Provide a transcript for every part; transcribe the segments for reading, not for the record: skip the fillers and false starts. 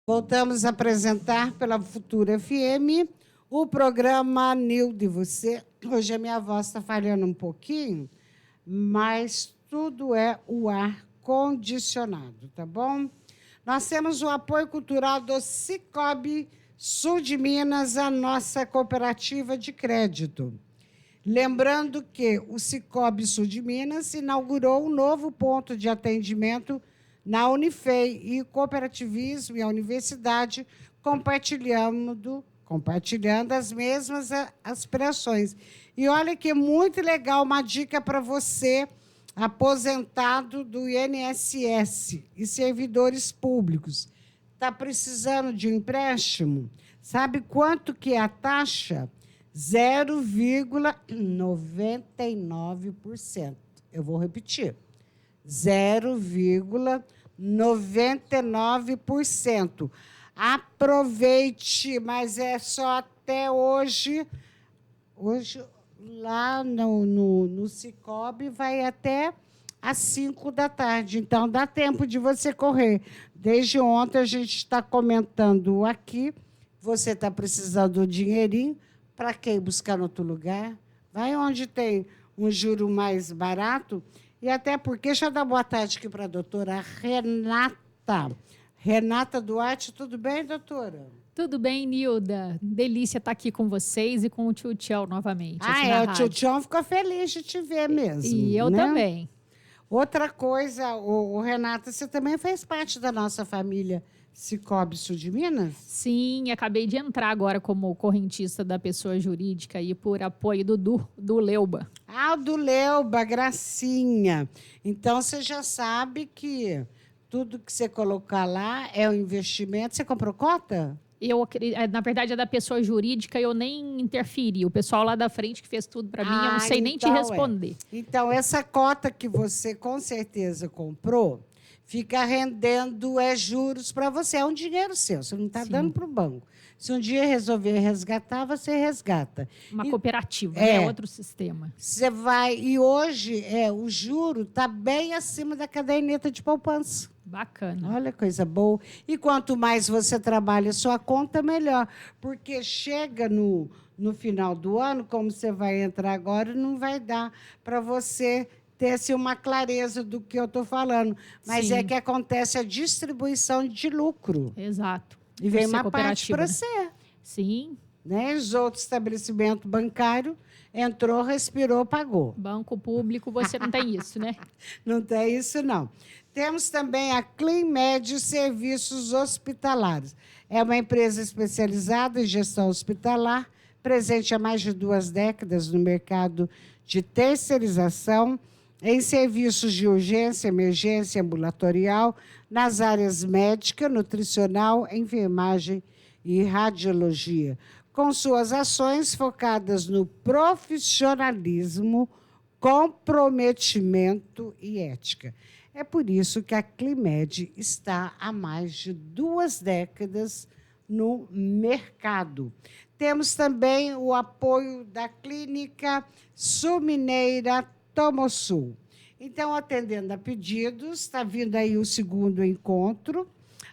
Voltamos a apresentar pela Futura FM o programa Nildo e Você. Hoje a minha voz está falhando um pouquinho, mas tudo é o ar condicionado, tá bom? Nós temos o apoio cultural do Cicobi Sul de Minas, a nossa cooperativa de crédito. Lembrando que o Cicobi Sul de Minas inaugurou um novo ponto de atendimento na Unifei e o cooperativismo e a universidade compartilhando as mesmas aspirações. E olha que muito legal, uma dica para você, aposentado do INSS e servidores públicos. Está precisando de um empréstimo? Sabe quanto que é a taxa? 0,99%. Eu vou repetir. 0,99%. Aproveite, mas é só até hoje. Hoje, lá no Cicobi, vai até às 5 da tarde. Então, dá tempo de você correr. Desde ontem, a gente está comentando aqui. Você está precisando do dinheirinho. Para quem buscar em outro lugar? Vai onde tem um juro mais barato. E até porque, deixa eu dar boa tarde aqui para a doutora Renata. Renata Duarte, tudo bem, doutora? Tudo bem, Nilda. Delícia estar aqui com vocês e com o Tio Tchau novamente. O Tio Tchau ficou feliz de te ver mesmo. E eu também. Outra coisa, Renata, você também fez parte da nossa família Cicobi Sul de Minas? Sim, acabei de entrar agora como correntista da pessoa jurídica e por apoio do Leuba. Ah, o do Leuba, gracinha. Então, você já sabe que tudo que você colocar lá é um investimento. Você comprou cota? Na verdade, é da pessoa jurídica e eu nem interferi. O pessoal lá da frente que fez tudo para mim, eu não sei nem te responder. Então, essa cota que você com certeza comprou, fica rendendo juros para você. É um dinheiro seu, você não está dando para o banco. Se um dia resolver resgatar, você resgata. Uma cooperativa, é outro sistema. Você vai... E hoje, o juro está bem acima da caderneta de poupança. Bacana. Olha, coisa boa. E quanto mais você trabalha a sua conta, melhor. Porque chega no final do ano, como você vai entrar agora, não vai dar para você ter assim, uma clareza do que eu estou falando. Mas Sim. É que acontece a distribuição de lucro. Exato. E vem uma parte para você. Sim. Né? Os outros estabelecimentos bancários entrou, respirou, pagou. Banco público, você não tem isso, né? Não tem isso, não. Temos também a CleanMed Serviços Hospitalares. É uma empresa especializada em gestão hospitalar, presente há mais de 2 décadas no mercado de terceirização, em serviços de urgência, emergência ambulatorial, nas áreas médica, nutricional, enfermagem e radiologia, com suas ações focadas no profissionalismo, comprometimento e ética. É por isso que a CleanMed está há mais de 2 décadas no mercado. Temos também o apoio da Clínica Sul-Mineira Tomosul. Então, atendendo a pedidos, está vindo aí o 2º encontro.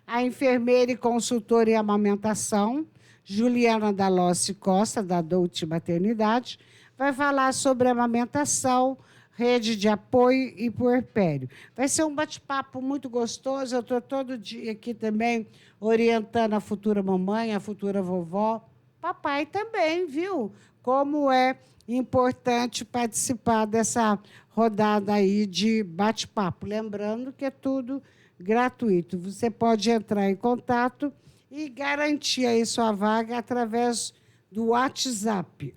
A enfermeira e consultora em amamentação, Juliana Dalossi Costa, da Dolce Maternidade, vai falar sobre amamentação, rede de apoio e puerpério. Vai ser um bate-papo muito gostoso. Eu estou todo dia aqui também orientando a futura mamãe, a futura vovó, papai também, viu? Como é importante participar dessa rodada aí de bate-papo. Lembrando que é tudo gratuito. Você pode entrar em contato e garantir aí sua vaga através do WhatsApp.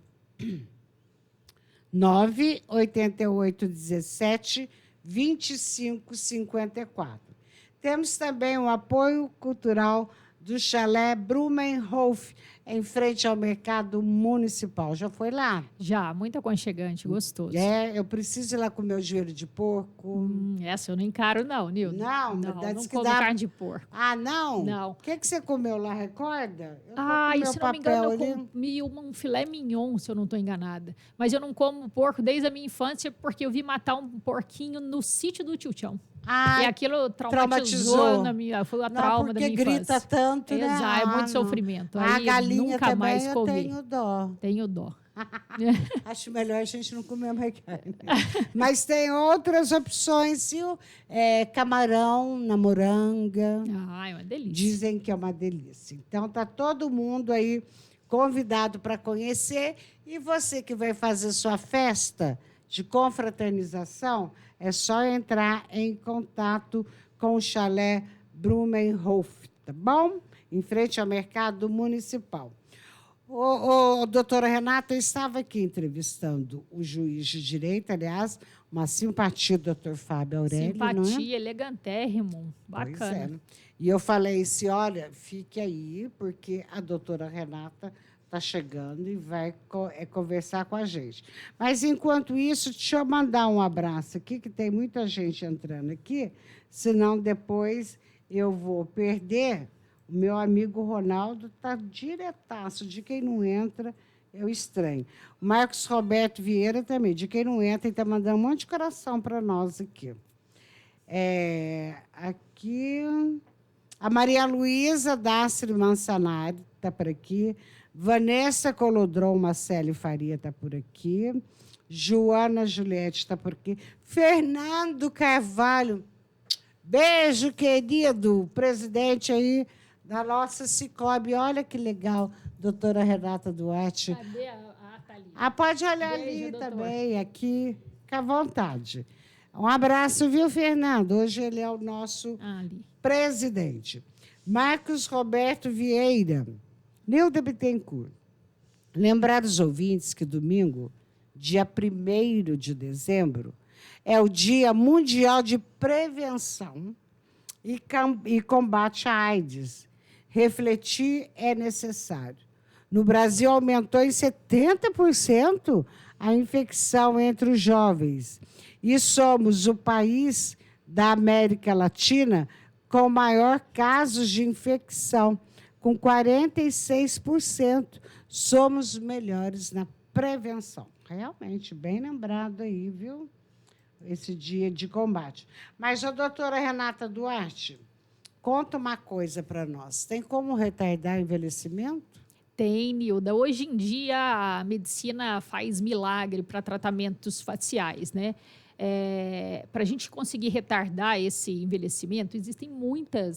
98817-2554. Temos também o apoio cultural do Chalé Blumenhof, em frente ao mercado municipal. Já foi lá? Já, muito aconchegante, gostoso. Eu preciso ir lá comer o joelho de porco. Essa eu não encaro, não, Nildo. Não como carne de porco. Ah, não? Não. O que você comeu lá, recorda? Se não me engano, eu comi um filé mignon, se eu não estou enganada. Mas eu não como porco desde a minha infância, porque eu vi matar um porquinho no sítio do Tio Tchau. Ah, E aquilo traumatizou. foi a não, trauma da minha porque grita infância. tanto, né? Exato, é muito não. sofrimento. A Aí galinha nunca também mais eu comi. tenho dó. Tenho dó. Acho melhor a gente não comer mais carne. Mas tem outras opções, viu? Camarão na moranga. Ah, é uma delícia. Dizem que é uma delícia. Então, está todo mundo aí convidado para conhecer. E você que vai fazer sua festa de confraternização, é só entrar em contato com o Chalé Blumenhof, tá bom? Em frente ao mercado municipal. Doutora Renata, eu estava aqui entrevistando o juiz de direito, aliás, uma simpatia do doutor Fábio Aurélio, Simpatia, não é? elegantérrimo, Pois bacana. é. E eu falei assim, olha, fique aí, porque a doutora Renata está chegando e vai conversar com a gente. Mas, enquanto isso, deixa eu mandar um abraço aqui, que tem muita gente entrando aqui, senão depois eu vou perder. O meu amigo Ronaldo está diretaço, de quem não entra, eu estranho. O Marcos Roberto Vieira também, de quem não entra, ele está mandando um monte de coração para nós aqui. Aqui, a Maria Luísa Dastri Mansanari está por aqui. Vanessa Colodron Marcele Faria está por aqui. Joana Juliette está por aqui. Fernando Carvalho. Beijo, querido. Presidente aí da nossa Cicobi. Olha que legal, doutora Renata Duarte. Cadê tá ali. Pode olhar Beijo, ali doutor. também, aqui. Fica à vontade. Um abraço, viu, Fernando? Hoje ele é o nosso Ali. presidente. Marcos Roberto Vieira. Nilda Bittencourt. Lembrar os ouvintes que domingo, dia 1º de dezembro, é o Dia Mundial de Prevenção e Combate à AIDS. Refletir é necessário. No Brasil, aumentou em 70% a infecção entre os jovens. E somos o país da América Latina com maior casos de infecção, com 46%. Somos melhores na prevenção. Realmente, bem lembrado aí, viu? Esse dia de combate. Mas, a doutora Renata Duarte, conta uma coisa para nós. Tem como retardar o envelhecimento? Tem, Nilda. Hoje em dia, a medicina faz milagre para tratamentos faciais, né? Para a gente conseguir retardar esse envelhecimento, existem muita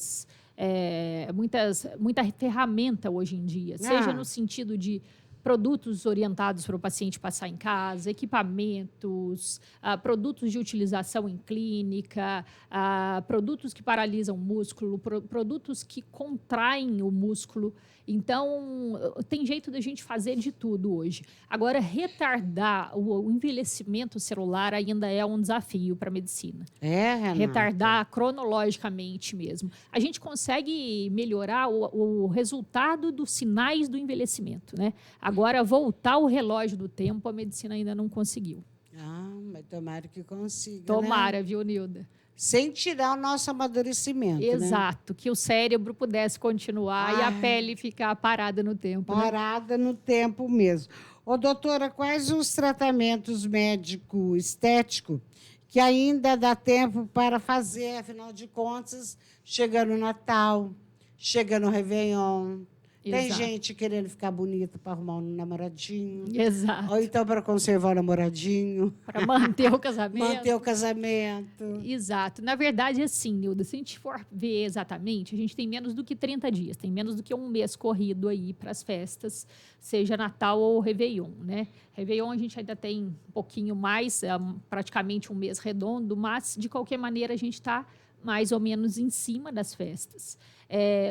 ferramenta hoje em dia, seja no sentido de produtos orientados para o paciente passar em casa, equipamentos, produtos de utilização em clínica, produtos que paralisam o músculo, produtos que contraem o músculo. Então, tem jeito da gente fazer de tudo hoje. Agora, retardar o envelhecimento celular ainda é um desafio para a medicina. Renata? Retardar cronologicamente mesmo. A gente consegue melhorar o resultado dos sinais do envelhecimento, né? Agora, voltar o relógio do tempo, a medicina ainda não conseguiu. Mas tomara que consiga, Tomara, né? viu, Nilda? Sem tirar o nosso amadurecimento, Exato, né? Que o cérebro pudesse continuar e a pele ficar parada no tempo. Parada, né? No tempo mesmo. Doutora, quais os tratamentos médico-estético que ainda dá tempo para fazer, afinal de contas, chega no Natal, chega no Réveillon. Tem Exato. gente querendo ficar bonita para arrumar um namoradinho. Exato. Ou então para conservar o namoradinho. Para manter o casamento. Manter o casamento. Exato. Na verdade, assim, Nilda, se a gente for ver exatamente, a gente tem menos do que 30 dias, tem menos do que um mês corrido aí para as festas, seja Natal ou Réveillon, né? Réveillon a gente ainda tem um pouquinho mais, praticamente um mês redondo, mas, de qualquer maneira, a gente está mais ou menos em cima das festas.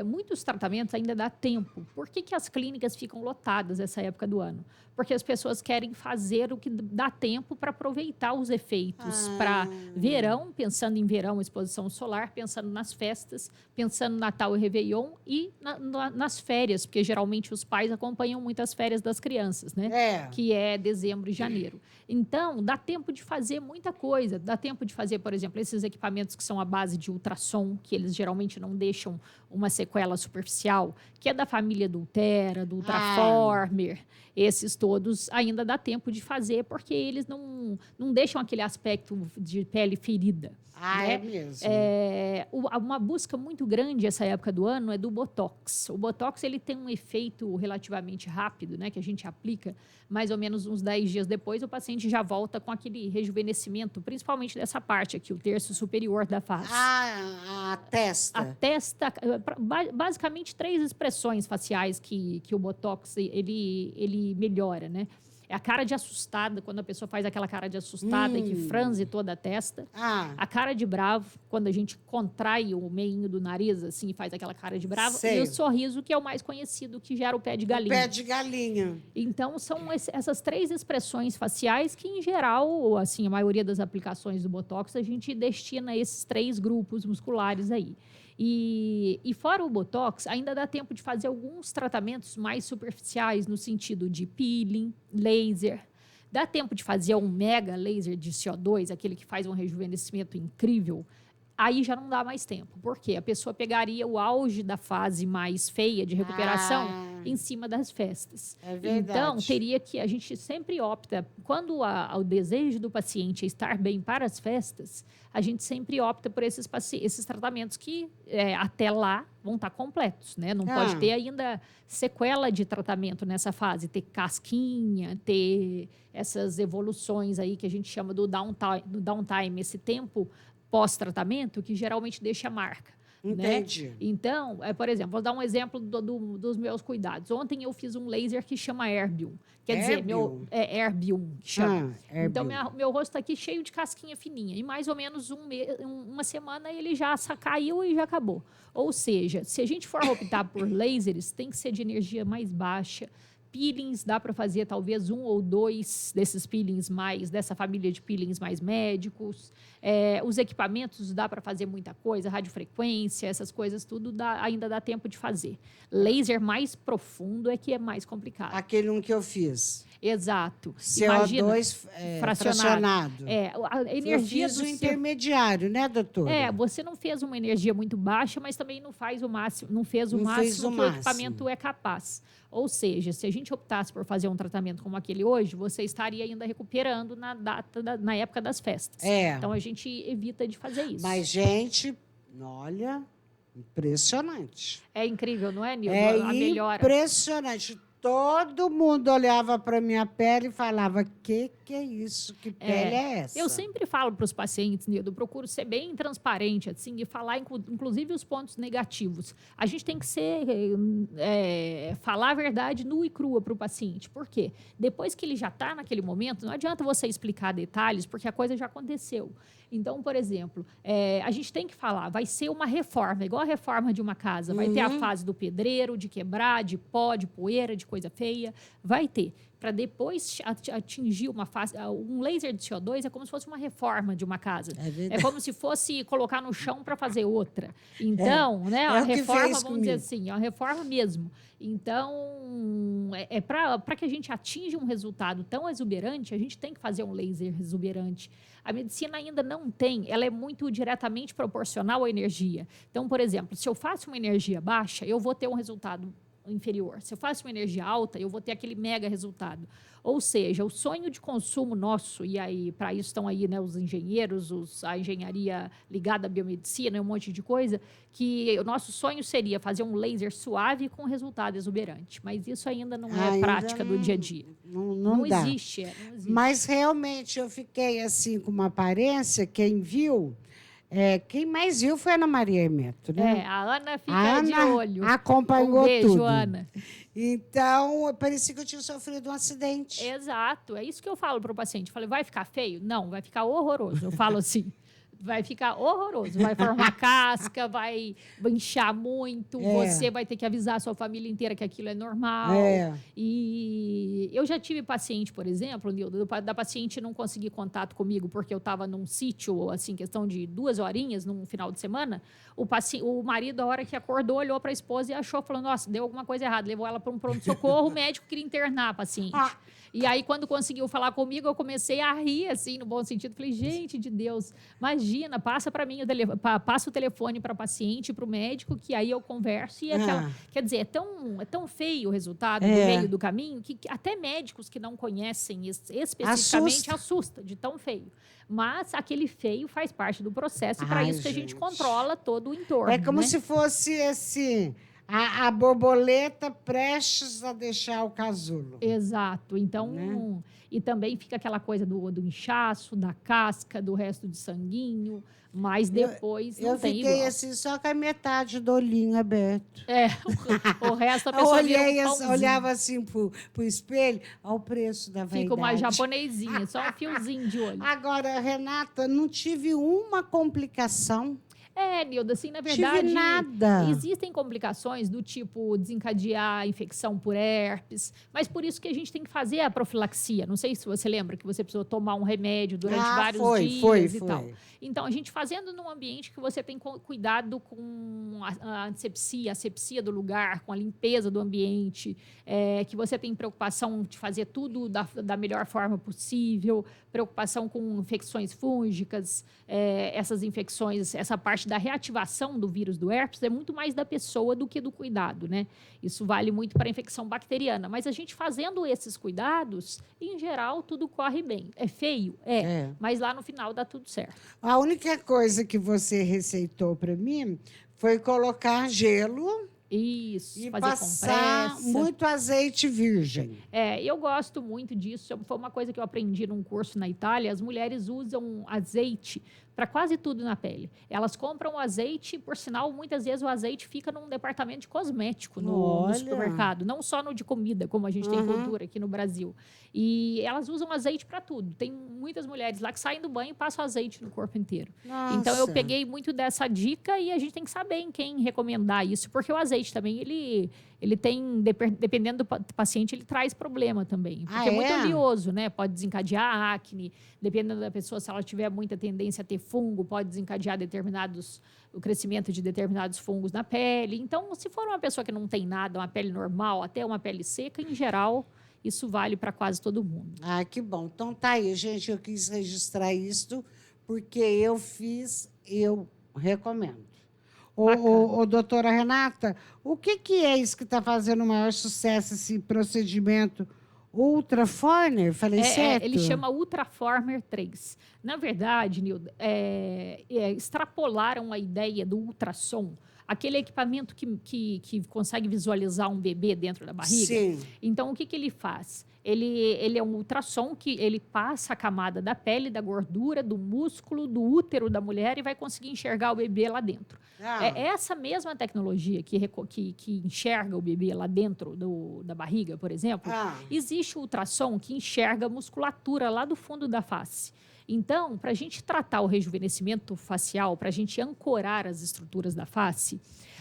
Muitos tratamentos ainda dá tempo. Por que as clínicas ficam lotadas essa época do ano? Porque as pessoas querem fazer o que dá tempo para aproveitar os efeitos para verão, pensando em verão, exposição solar, pensando nas festas, pensando no Natal e Réveillon e nas férias, porque geralmente os pais acompanham muitas férias das crianças, né? Que é dezembro e janeiro. Então, dá tempo de fazer muita coisa. Dá tempo de fazer, por exemplo, esses equipamentos que são à base de ultrassom, que eles geralmente não deixam uma sequela superficial, que é da família do Ulthera, do Ultraformer, esses todos ainda dá tempo de fazer, porque eles não deixam aquele aspecto de pele ferida. Né? É mesmo. Uma busca muito grande essa época do ano é do Botox. O Botox ele tem um efeito relativamente rápido, né, que a gente aplica mais ou menos uns 10 dias depois, o paciente já volta com aquele rejuvenescimento, principalmente dessa parte aqui, o terço superior da face. A testa. A testa, basicamente 3 expressões faciais que o Botox ele melhora, né? É a cara de assustada, quando a pessoa faz aquela cara de assustada e que franze toda a testa. A cara de bravo, quando a gente contrai o meinho do nariz, assim, e faz aquela cara de bravo. Sei. E o sorriso, que é o mais conhecido, que gera o pé de galinha. O pé de galinha. Então, são essas 3 expressões faciais que, em geral, assim, a maioria das aplicações do Botox, a gente destina a esses 3 grupos musculares aí. E fora o Botox, ainda dá tempo de fazer alguns tratamentos mais superficiais, no sentido de peeling, laser. Dá tempo de fazer um mega laser de CO2, aquele que faz um rejuvenescimento incrível. Aí já não dá mais tempo. Por quê? A pessoa pegaria o auge da fase mais feia de recuperação em cima das festas. É verdade. Então, teria que... A gente sempre opta... Quando o desejo do paciente é estar bem para as festas, a gente sempre opta por esses tratamentos que, até lá, vão estar completos, né? Não pode ter ainda sequela de tratamento nessa fase. Ter casquinha, ter essas evoluções aí que a gente chama do downtime, esse tempo pós-tratamento, que geralmente deixa a marca. Entendi. Né? Então, por exemplo, vou dar um exemplo dos meus cuidados. Ontem eu fiz um laser que chama Erbium. Quer dizer, Erbium, que chama. Então, meu rosto está aqui cheio de casquinha fininha. E mais ou menos uma semana ele já caiu e já acabou. Ou seja, se a gente for optar por lasers, tem que ser de energia mais baixa. Peelings, dá para fazer talvez 1 ou 2 desses peelings dessa família de peelings mais médicos. Os equipamentos, dá para fazer muita coisa, radiofrequência, essas coisas, tudo ainda dá tempo de fazer. Laser mais profundo é que é mais complicado. Aquele que eu fiz. Exato. CO2 fracionado. A energia eu fiz o intermediário, né, doutora? Você não fez uma energia muito baixa, mas também não fez o máximo que o equipamento é capaz. Ou seja, se a gente optasse por fazer um tratamento como aquele hoje, você estaria ainda recuperando na época das festas. Então, a gente evita de fazer isso. Mas, gente, olha, impressionante. É incrível, não é, Nildo? A melhora. Impressionante. Todo mundo olhava para minha pele e falava, que é isso? Que pele é essa? Eu sempre falo para os pacientes, Nildo, procuro ser bem transparente, assim, e falar, inclusive, os pontos negativos. A gente tem que falar a verdade nua e crua para o paciente. Por quê? Depois que ele já está naquele momento, não adianta você explicar detalhes, porque a coisa já aconteceu. Então, por exemplo, a gente tem que falar, vai ser uma reforma, igual a reforma de uma casa. Vai ter a fase do pedreiro, de quebrar, de pó, de poeira, de coisa feia. Vai ter. Para depois atingir uma fase... Um laser de CO2 é como se fosse uma reforma de uma casa. É como se fosse colocar no chão para fazer outra. Então, né, a reforma, vamos dizer assim, é uma reforma mesmo. Então, para que a gente atinja um resultado tão exuberante, a gente tem que fazer um laser exuberante. A medicina ainda não tem, ela é muito diretamente proporcional à energia. Então, por exemplo, se eu faço uma energia baixa, eu vou ter um resultado inferior. Se eu faço uma energia alta, eu vou ter aquele mega resultado. Ou seja, o sonho de consumo nosso, e aí para isso estão aí, né, os engenheiros, a engenharia ligada à biomedicina, um monte de coisa, que o nosso sonho seria fazer um laser suave com resultado exuberante. Mas isso ainda não é prática do dia a dia. Não existe. Mas realmente eu fiquei assim com uma aparência, quem viu... quem mais viu foi a Ana Maria Hermeto, né? A Ana fica de olho. Acompanhou beijo, tudo. Ana. Então, parecia que eu tinha sofrido um acidente. Exato. É isso que eu falo para o paciente. Eu falei, vai ficar feio? Não, vai ficar horroroso. Eu falo assim. Vai ficar horroroso. Vai formar casca, vai inchar muito. Você vai ter que avisar a sua família inteira que aquilo é normal. E eu já tive paciente, por exemplo, Nildo, da paciente não conseguir contato comigo porque eu estava num sítio, assim, questão de 2 horinhas, num final de semana. O marido, a hora que acordou, olhou para a esposa e achou, falou, nossa, deu alguma coisa errada. Levou ela para um pronto-socorro, o médico queria internar a paciente. E aí, quando conseguiu falar comigo, eu comecei a rir, assim, no bom sentido. Falei, gente de Deus, imagina. imagina, passa para mim, passa o telefone para o paciente, para o médico, que aí eu converso e quer dizer, é tão feio o resultado no meio do caminho que até médicos que não conhecem especificamente assusta de tão feio. Mas aquele feio faz parte do processo e para isso que a gente controla todo o entorno. É como se fosse assim, a borboleta prestes a deixar o casulo. Exato. Então, e também fica aquela coisa do inchaço, da casca, do resto de sanguinho, mas depois não tem igual. Eu fiquei assim, só com a metade do olhinho aberto. O resto a pessoa olhava assim pro espelho, ao preço da vaidade. Fica uma japonesinha, só um fiozinho de olho. Agora, Renata, não tive uma complicação. Nilda, assim, na verdade, tive nada. Existem complicações do tipo desencadear infecção por herpes, mas por isso que a gente tem que fazer a profilaxia. Não sei se você lembra que você precisou tomar um remédio durante vários dias e tal. Então, a gente fazendo num ambiente que você tem cuidado com a asepsia do lugar, com a limpeza do ambiente, que você tem preocupação de fazer tudo da melhor forma possível, preocupação com infecções fúngicas, essas infecções, essa parte da reativação do vírus do herpes é muito mais da pessoa do que do cuidado, né? Isso vale muito para a infecção bacteriana. Mas a gente fazendo esses cuidados, em geral, tudo corre bem. É feio? Mas lá no final dá tudo certo. A única coisa que você receitou para mim foi colocar gelo. Isso, e fazer passar compressa. muito azeite virgem. Eu gosto muito disso. Foi uma coisa que eu aprendi num curso na Itália. As mulheres usam azeite para quase tudo na pele. Elas compram o azeite, por sinal, muitas vezes o azeite fica num departamento de cosmético no supermercado, não só no de comida, como a gente tem cultura aqui no Brasil. E elas usam azeite para tudo. Tem muitas mulheres lá que saem do banho e passam azeite no corpo inteiro. Nossa. Então, eu peguei muito dessa dica e a gente tem que saber em quem recomendar isso, porque o azeite também, ele tem, dependendo do paciente, ele traz problema também. Porque é muito oleoso, né? Pode desencadear acne, dependendo da pessoa, se ela tiver muita tendência a ter fungo, pode desencadear o crescimento de determinados fungos na pele. Então, se for uma pessoa que não tem nada, uma pele normal, até uma pele seca, em geral, isso vale para quase todo mundo. Que bom. Então, tá aí, gente. Eu quis registrar isso, porque eu recomendo. Doutora Renata, o que é isso que está fazendo o maior sucesso, esse procedimento Ultraformer? Falei certo? Ele chama Ultraformer 3. Na verdade, Nilda, extrapolaram a ideia do ultrassom, aquele equipamento que consegue visualizar um bebê dentro da barriga. Sim. Então, o que ele faz? Ele é um ultrassom que ele passa a camada da pele, da gordura, do músculo, do útero da mulher e vai conseguir enxergar o bebê lá dentro. É essa mesma tecnologia que enxerga o bebê lá dentro da barriga, por exemplo. Existe o ultrassom que enxerga a musculatura lá do fundo da face. Então, para a gente tratar o rejuvenescimento facial, para a gente ancorar as estruturas da face,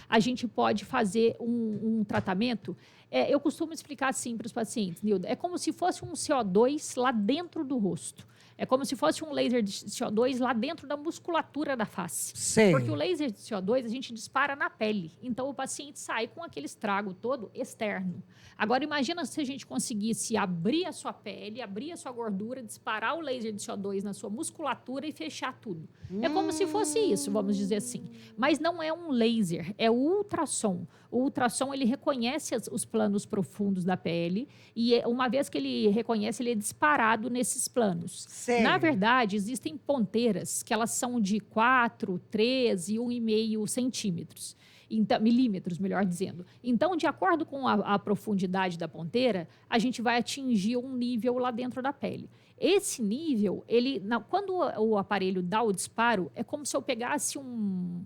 a gente pode fazer um tratamento. Eu costumo explicar assim para os pacientes, Nilda, é como se fosse um CO2 lá dentro do rosto. É como se fosse um laser de CO2 lá dentro da musculatura da face. Sim. Porque o laser de CO2 a gente dispara na pele. Então, o paciente sai com aquele estrago todo externo. Agora, imagina se a gente conseguisse abrir a sua pele, abrir a sua gordura, disparar o laser de CO2 na sua musculatura e fechar tudo. É como se fosse isso, vamos dizer assim. Mas não é um laser, é o ultrassom. O ultrassom, ele reconhece os planos profundos da pele e, uma vez que ele reconhece, ele é disparado nesses planos. Sim. Na verdade, existem ponteiras que elas são de 4, 3 e 1,5 centímetros. Então, milímetros, melhor dizendo. Então, de acordo com a profundidade da ponteira, a gente vai atingir um nível lá dentro da pele. Esse nível, quando o aparelho dá o disparo, é como se eu pegasse um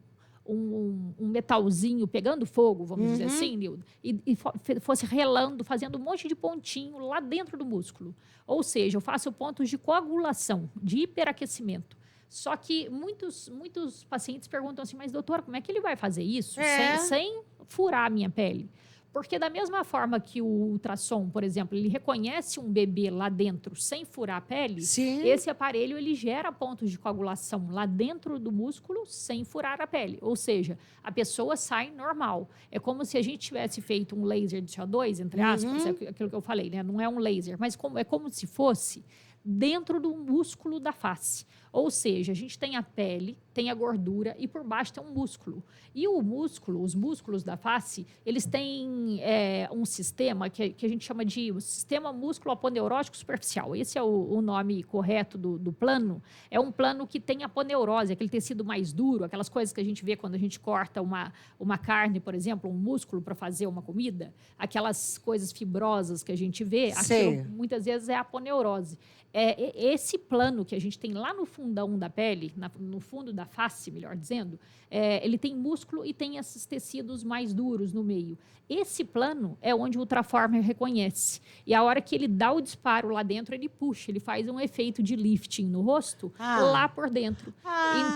metalzinho pegando fogo, vamos dizer assim, Nilda, e fosse relando, fazendo um monte de pontinho lá dentro do músculo. Ou seja, eu faço pontos de coagulação, de hiperaquecimento. Só que muitos pacientes perguntam assim, mas doutora, como é que ele vai fazer isso sem furar a minha pele? Porque da mesma forma que o ultrassom, por exemplo, ele reconhece um bebê lá dentro sem furar a pele, esse aparelho ele gera pontos de coagulação lá dentro do músculo sem furar a pele. Ou seja, a pessoa sai normal. É como se a gente tivesse feito um laser de CO2, entre aspas, é aquilo que eu falei, né? Não é um laser, mas é como se fosse dentro do músculo da face. Ou seja, a gente tem a pele, tem a gordura e por baixo tem um músculo. E o músculo, os músculos da face, eles têm um sistema que a gente chama de sistema músculo-aponeurótico superficial. Esse é o nome correto do plano. É um plano que tem aponeurose, aquele tecido mais duro, aquelas coisas que a gente vê quando a gente corta uma carne, por exemplo, um músculo para fazer uma comida, aquelas coisas fibrosas que a gente vê, aquilo, muitas vezes é aponeurose. Esse plano que a gente tem lá no fundão da pele, no fundo da face, melhor dizendo, ele tem músculo e tem esses tecidos mais duros no meio. Esse plano é onde o Ultraformer reconhece. E a hora que ele dá o disparo lá dentro, ele puxa, ele faz um efeito de lifting no rosto lá por dentro.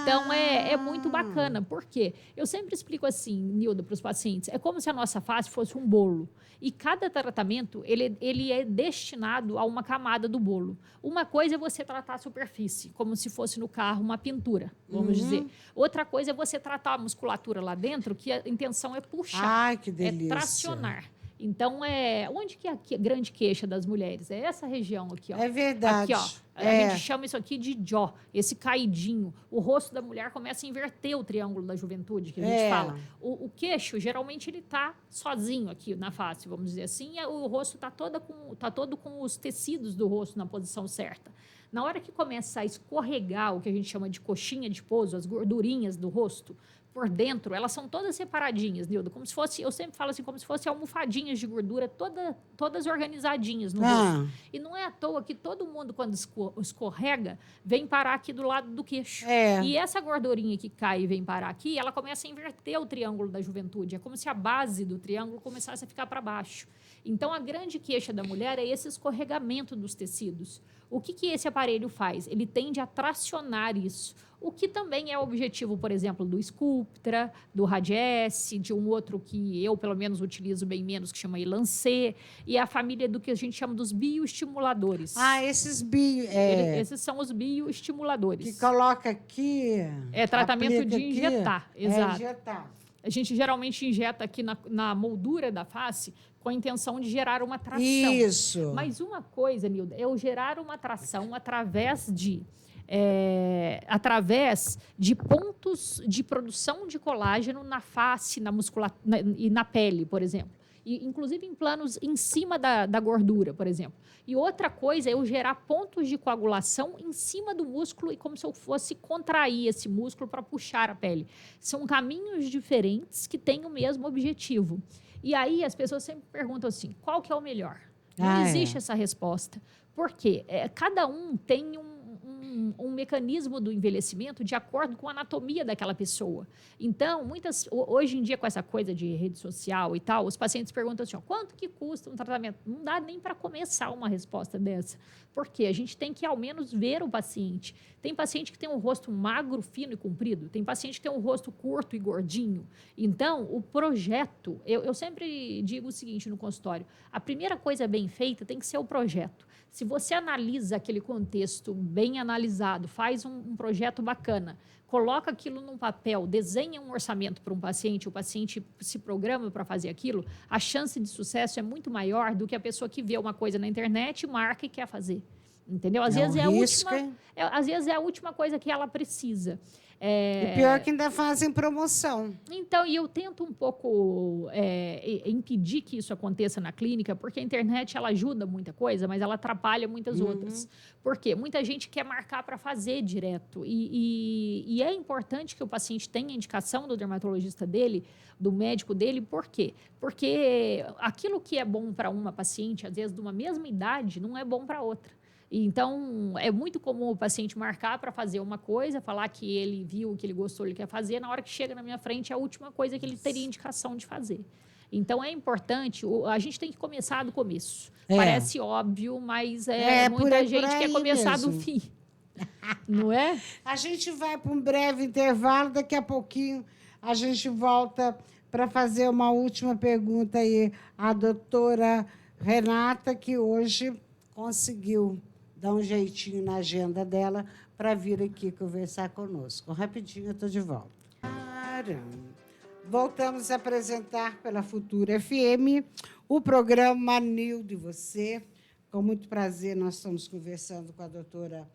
Então, é muito bacana. Por quê? Eu sempre explico assim, Nilda, para os pacientes, é como se a nossa face fosse um bolo. E cada tratamento, ele é destinado a uma camada do bolo. Uma coisa é você tratar a superfície, como se fosse no carro uma pintura, vamos dizer. Outra coisa é você tratar a musculatura lá dentro, que a intenção é puxar. Ai, que delícia. É tracionar. Então, onde que é a grande queixa das mulheres? É essa região aqui, ó. É verdade. Aqui, ó. A gente chama isso aqui de jaw, esse caidinho. O rosto da mulher começa a inverter o triângulo da juventude, que a gente fala. O queixo, geralmente, ele está sozinho aqui na face, vamos dizer assim. E o rosto está todo com os tecidos do rosto na posição certa. Na hora que começa a escorregar, o que a gente chama de coxinha de pouso, as gordurinhas do rosto, por dentro, elas são todas separadinhas, Nilda, como se fosse, eu sempre falo assim, como se fossem almofadinhas de gordura, todas organizadinhas no rosto. E não é à toa que todo mundo, quando escorrega, vem parar aqui do lado do queixo. E essa gordurinha que cai e vem parar aqui, ela começa a inverter o triângulo da juventude. É como se a base do triângulo começasse a ficar para baixo. Então, a grande queixa da mulher é esse escorregamento dos tecidos. O que esse aparelho faz? Ele tende a tracionar isso. O que também é o objetivo, por exemplo, do Sculptra, do Radiesse, de um outro que eu, pelo menos, utilizo bem menos, que chama Elancê, e a família do que a gente chama dos bioestimuladores. Esses Esses são os bioestimuladores. Que coloca aqui... É tratamento de injetar, exato. Injetar. A gente geralmente injeta aqui na moldura da face com a intenção de gerar uma tração. Isso. Mas uma coisa, Nilda, é o gerar uma tração através de pontos de produção de colágeno na face, na musculatura e na pele, por exemplo. E, inclusive em planos em cima da gordura, por exemplo. E outra coisa é eu gerar pontos de coagulação em cima do músculo e como se eu fosse contrair esse músculo para puxar a pele. São caminhos diferentes que têm o mesmo objetivo. E aí as pessoas sempre perguntam assim, qual que é o melhor? Não existe essa resposta. Por quê? Cada um tem um mecanismo do envelhecimento de acordo com a anatomia daquela pessoa. Então, hoje em dia, com essa coisa de rede social e tal, os pacientes perguntam assim, quanto que custa um tratamento? Não dá nem para começar uma resposta dessa. Por quê? A gente tem que, ao menos, ver o paciente. Tem paciente que tem um rosto magro, fino e comprido. Tem paciente que tem um rosto curto e gordinho. Então, o projeto... Eu sempre digo o seguinte no consultório. A primeira coisa bem feita tem que ser o projeto. Se você analisa aquele contexto bem analisado, faz um projeto bacana, coloca aquilo num papel, desenha um orçamento para um paciente, o paciente se programa para fazer aquilo, a chance de sucesso é muito maior do que a pessoa que vê uma coisa na internet, marca e quer fazer. Entendeu? Às vezes é a última coisa que ela precisa. E pior que ainda fazem promoção. Então, e eu tento um pouco impedir que isso aconteça na clínica, porque a internet ela ajuda muita coisa, mas ela atrapalha muitas outras. Por quê? Muita gente quer marcar para fazer direto. E é importante que o paciente tenha indicação do dermatologista dele, do médico dele. Por quê? Porque aquilo que é bom para uma paciente, às vezes de uma mesma idade, não é bom para outra. Então, é muito comum o paciente marcar para fazer uma coisa, falar que ele viu, que ele gostou, ele quer fazer, na hora que chega na minha frente, é a última coisa que ele teria indicação de fazer. Então, é importante, a gente tem que começar do começo. Parece óbvio, mas muita gente quer começar do fim. Não é? A gente vai para um breve intervalo, daqui a pouquinho a gente volta para fazer uma última pergunta aí à doutora Renata, que hoje conseguiu dar um jeitinho na agenda dela para vir aqui conversar conosco. Rapidinho, eu estou de volta. Voltamos a apresentar pela Futura FM o programa Nilda e Você. Com muito prazer, nós estamos conversando com a doutora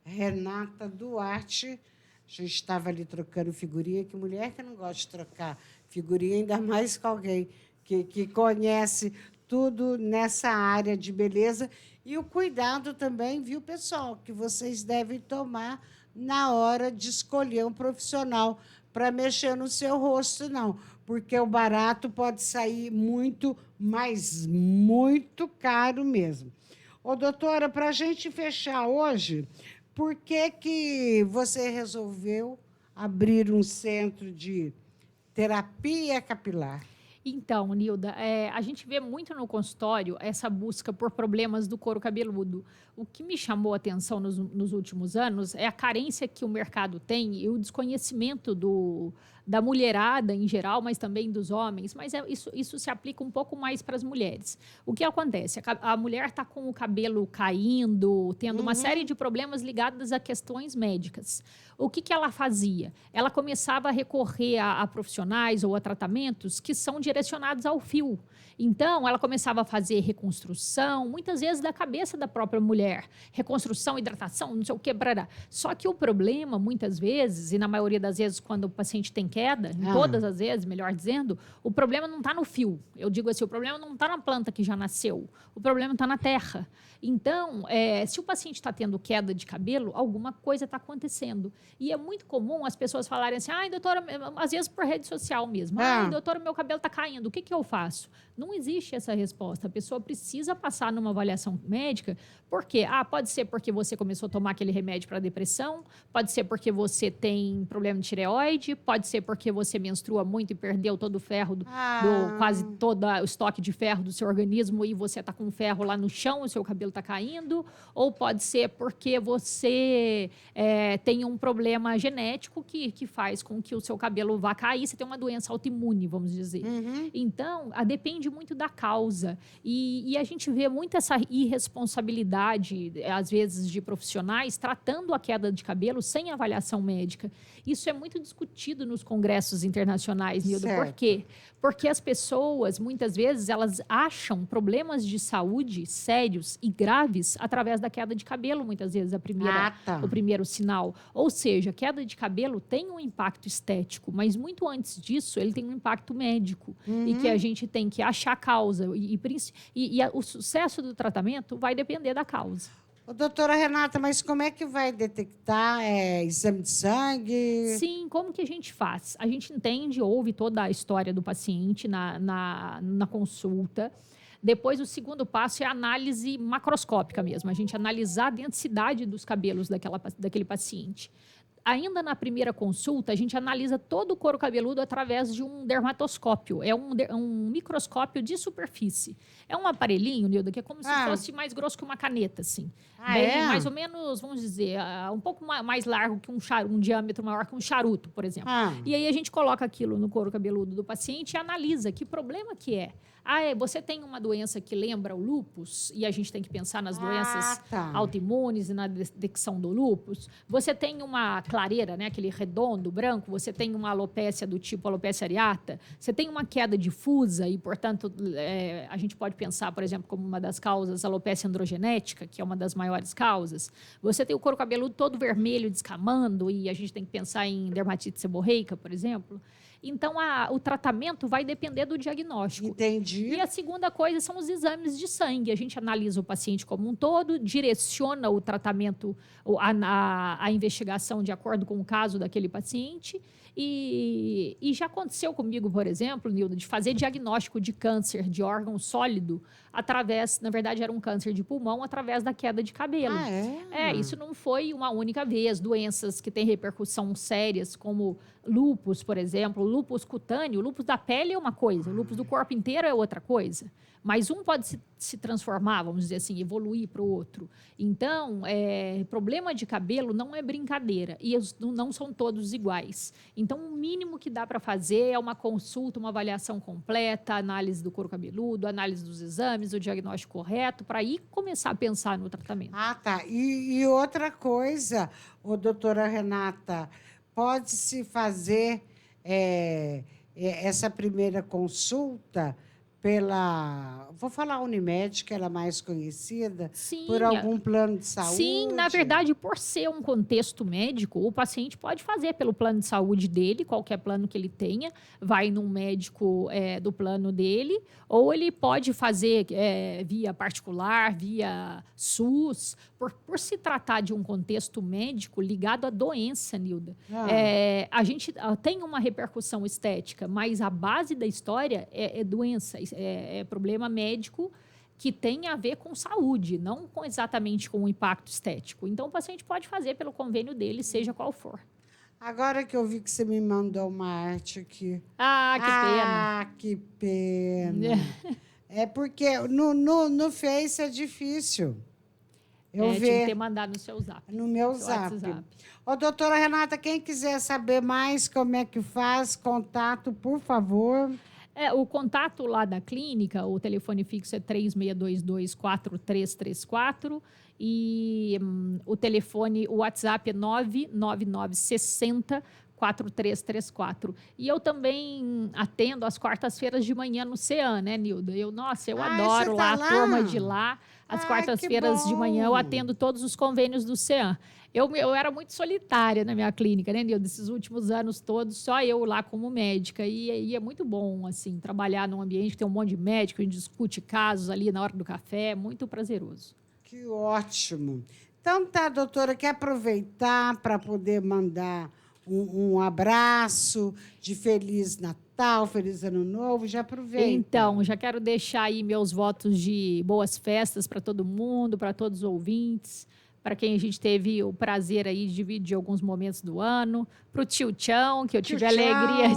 Renata Duarte. A gente estava ali trocando figurinha, que mulher que não gosta de trocar figurinha, ainda mais com alguém que conhece tudo nessa área de beleza. E o cuidado também, viu, pessoal, que vocês devem tomar na hora de escolher um profissional para mexer no seu rosto, não. Porque o barato pode sair muito, mas muito caro mesmo. Ô, doutora, para a gente fechar hoje, por que você resolveu abrir um centro de terapia capilar? Então, Nilda, a gente vê muito no consultório essa busca por problemas do couro cabeludo. O que me chamou a atenção nos últimos anos é a carência que o mercado tem e o desconhecimento da mulherada em geral, mas também dos homens. Mas isso se aplica um pouco mais para as mulheres. O que acontece? A mulher está com o cabelo caindo, tendo uma série de problemas ligados a questões médicas. O que ela fazia? Ela começava a recorrer a profissionais ou a tratamentos que são direcionados ao fio. Então, ela começava a fazer reconstrução, muitas vezes da cabeça da própria mulher. Reconstrução, hidratação, não sei o que, brará. Só que o problema, muitas vezes, e na maioria das vezes, quando o paciente tem queda, em todas as vezes, melhor dizendo, o problema não está no fio. Eu digo assim, o problema não está na planta que já nasceu. O problema está na terra. Então, se o paciente está tendo queda de cabelo, alguma coisa está acontecendo. E é muito comum as pessoas falarem assim, ai, doutora, às vezes por rede social mesmo, ai, doutora, meu cabelo está caindo, o que eu faço? Não existe essa resposta. A pessoa precisa passar numa avaliação médica. Por quê? Pode ser porque você começou a tomar aquele remédio para depressão, pode ser porque você tem problema de tireoide, pode ser porque você menstrua muito e perdeu todo o ferro, quase todo o estoque de ferro do seu organismo e você está com ferro lá no chão, o seu cabelo está caindo, ou pode ser porque você tem um problema genético que faz com que o seu cabelo vá cair, você tem uma doença autoimune, vamos dizer. Então, depende muito da causa. E a gente vê muito essa irresponsabilidade, às vezes, de profissionais tratando a queda de cabelo sem avaliação médica. Isso é muito discutido nos congressos internacionais, Nildo. Por quê? Porque as pessoas, muitas vezes, elas acham problemas de saúde sérios e graves através da queda de cabelo, muitas vezes, o primeiro sinal. Ou seja, a queda de cabelo tem um impacto estético, mas muito antes disso, ele tem um impacto médico. E que a gente tem que achar a causa. E o sucesso do tratamento vai depender da causa. Ô, doutora Renata, mas como é que vai detectar? Exame de sangue? Sim, como que a gente faz? A gente entende, ouve toda a história do paciente na consulta. Depois, o segundo passo é a análise macroscópica mesmo. A gente analisar a densidade dos cabelos daquele paciente. Ainda na primeira consulta, a gente analisa todo o couro cabeludo através de um dermatoscópio. É um microscópio de superfície. É um aparelhinho, Nilda, que é como se fosse mais grosso que uma caneta, assim. Mais ou menos, vamos dizer, um pouco mais largo que um diâmetro maior que um charuto, por exemplo. E aí a gente coloca aquilo no couro cabeludo do paciente e analisa que problema que é. Você tem uma doença que lembra o lúpus, e a gente tem que pensar nas doenças autoimunes e na detecção do lúpus. Você tem uma clareira, né, aquele redondo, branco, você tem uma alopécia do tipo alopécia areata, você tem uma queda difusa e, portanto, a gente pode pensar, por exemplo, como uma das causas, a alopécia androgenética, que é uma das maiores causas. Você tem o couro cabeludo todo vermelho, descamando, e a gente tem que pensar em dermatite seborreica, por exemplo. Então, o tratamento vai depender do diagnóstico. Entendi. E a segunda coisa são os exames de sangue. A gente analisa o paciente como um todo, direciona o tratamento, a investigação de acordo com o caso daquele paciente. E já aconteceu comigo, por exemplo, Nilda, de fazer diagnóstico de câncer de órgão sólido através, na verdade, era um câncer de pulmão, através da queda de cabelo. Isso não foi uma única vez. Doenças que têm repercussão sérias, como lúpus, por exemplo, lúpus cutâneo, lúpus da pele é uma coisa, lúpus do corpo inteiro é outra coisa. Mas um pode se transformar, vamos dizer assim, evoluir para o outro. Então, problema de cabelo não é brincadeira. E não são todos iguais. Então, o mínimo que dá para fazer é uma consulta, uma avaliação completa, análise do couro cabeludo, análise dos exames, o diagnóstico correto, para aí começar a pensar no tratamento. Tá. E outra coisa, doutora Renata, pode-se fazer essa primeira consulta vou falar Unimed, que ela é mais conhecida, Sim, por algum plano de saúde? sim, na verdade, por ser um contexto médico, o paciente pode fazer pelo plano de saúde dele, qualquer plano que ele tenha, vai num médico do plano dele, ou ele pode fazer via particular, via SUS, por se tratar de um contexto médico ligado à doença, Nilda. A gente tem uma repercussão estética, mas a base da história é doença, é problema médico que tem a ver com saúde, não exatamente com o impacto estético. Então, o paciente pode fazer pelo convênio dele, seja qual for. Agora que eu vi que você me mandou uma arte aqui. Ah, que pena. Ah, que pena. É porque no Face é difícil. Eu tinha que ver ter mandado no seu zap. no meu seu zap. WhatsApp. Ô, doutora Renata, quem quiser saber mais como é que faz, contato, por favor. O contato lá da clínica, o telefone fixo é 3622-4334 e o WhatsApp é 99960-4334. E eu também atendo às quartas-feiras de manhã no CEAM, né, Nilda? Eu adoro você tá a lá? turma de lá. Às quartas-feiras de manhã eu bom. atendo todos os convênios do CEAM. Eu era muito solitária na minha clínica, né, Nilda? Desses últimos anos todos, só eu lá como médica. E é muito bom, assim, trabalhar num ambiente que tem um monte de médico, a gente discute casos ali na hora do café, é muito prazeroso. Que ótimo. Então, tá, doutora, quer aproveitar para poder mandar um abraço de Feliz Natal, Feliz Ano Novo? Já aproveita. Então, já quero deixar aí meus votos de boas festas para todo mundo, para todos os ouvintes, para quem a gente teve o prazer aí de dividir alguns momentos do ano, para o tio Tchão, que eu tive a alegria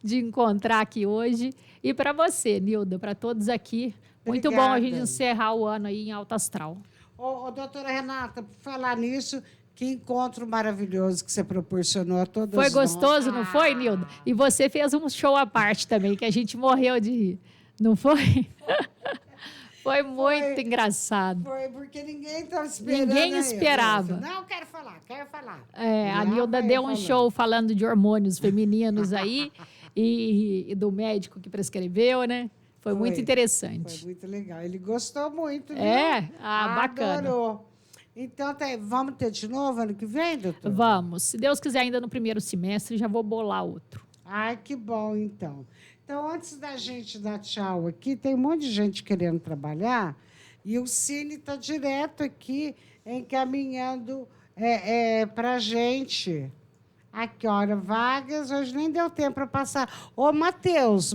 de encontrar aqui hoje, e para você, Nilda, para todos aqui. Muito bom a gente encerrar o ano aí em alto astral. Ô, doutora Renata, por falar nisso, que encontro maravilhoso que você proporcionou a todos nós. Foi gostoso, não foi, Nilda? E você fez um show à parte também, que a gente morreu de rir, não foi? Foi muito engraçado. Foi, porque ninguém estava esperando. Ninguém esperava. Não, quero falar. A Nilda deu um show falando de hormônios femininos aí e do médico que prescreveu, né? Foi muito interessante. Foi muito legal. Ele gostou muito, viu? Bacana. Adorou. Então, vamos ter de novo ano que vem, doutor? Vamos. Se Deus quiser, ainda no primeiro semestre, já vou bolar outro. Ai, que bom, então. Então, antes da gente dar tchau aqui, tem um monte de gente querendo trabalhar e o Cine está direto aqui encaminhando para a gente. Aqui, olha, vagas, hoje nem deu tempo para passar. Ô, Matheus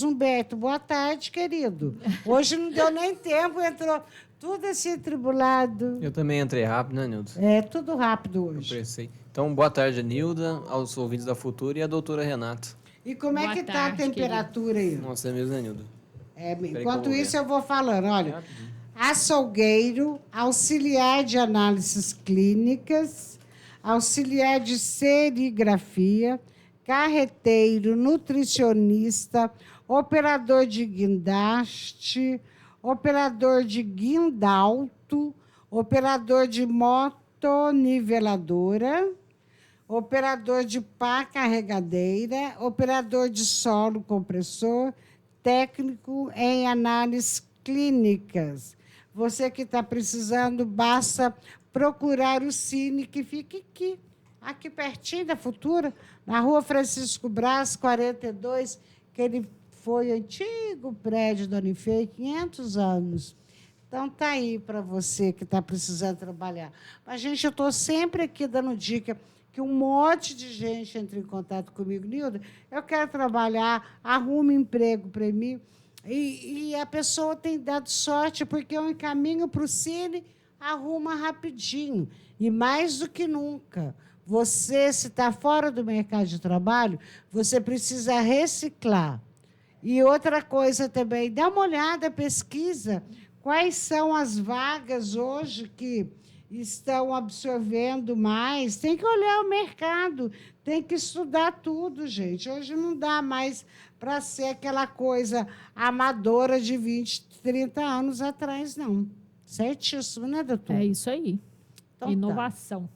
Humberto, boa tarde, querido. Hoje não deu nem tempo, entrou tudo assim tribulado. Eu também entrei rápido, né, Nilda? É, tudo rápido hoje. Eu pressei. Então, boa tarde, Nilda, aos ouvintes da Futura e à doutora Renata. E como é que está a temperatura aí? Nossa, é mesmo, né, Nilda? Enquanto isso, eu vou falando. Olha, açougueiro, auxiliar de análises clínicas, auxiliar de serigrafia, carreteiro, nutricionista, operador de guindaste, operador de guindalto, operador de motoniveladora, operador de pá carregadeira, operador de solo compressor, técnico em análises clínicas. Você que está precisando, basta procurar o Cine, que fica aqui pertinho da Futura, na Rua Francisco Brás, 42, que ele foi antigo prédio da Unifei, 500 anos. Então, está aí para você que está precisando trabalhar. Mas, gente, eu estou sempre aqui dando dica, que um monte de gente entra em contato comigo. Nilda, eu quero trabalhar, arrume emprego para mim. E a pessoa tem dado sorte, porque eu encaminho para o Cine, arruma rapidinho. E mais do que nunca, você, se está fora do mercado de trabalho, você precisa reciclar. E outra coisa também, dá uma olhada, pesquisa quais são as vagas hoje que estão absorvendo mais. Tem que olhar o mercado, tem que estudar tudo, gente. Hoje não dá mais para ser aquela coisa amadora de 20, 30 anos atrás, não. Certíssimo, né, doutor? É isso aí. Então, inovação. Tá.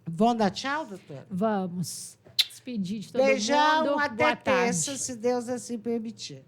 Vamos dar tchau, doutor? Vamos. Despedir de todo mundo. Beijão, Boa até tarde. terça, se Deus assim permitir.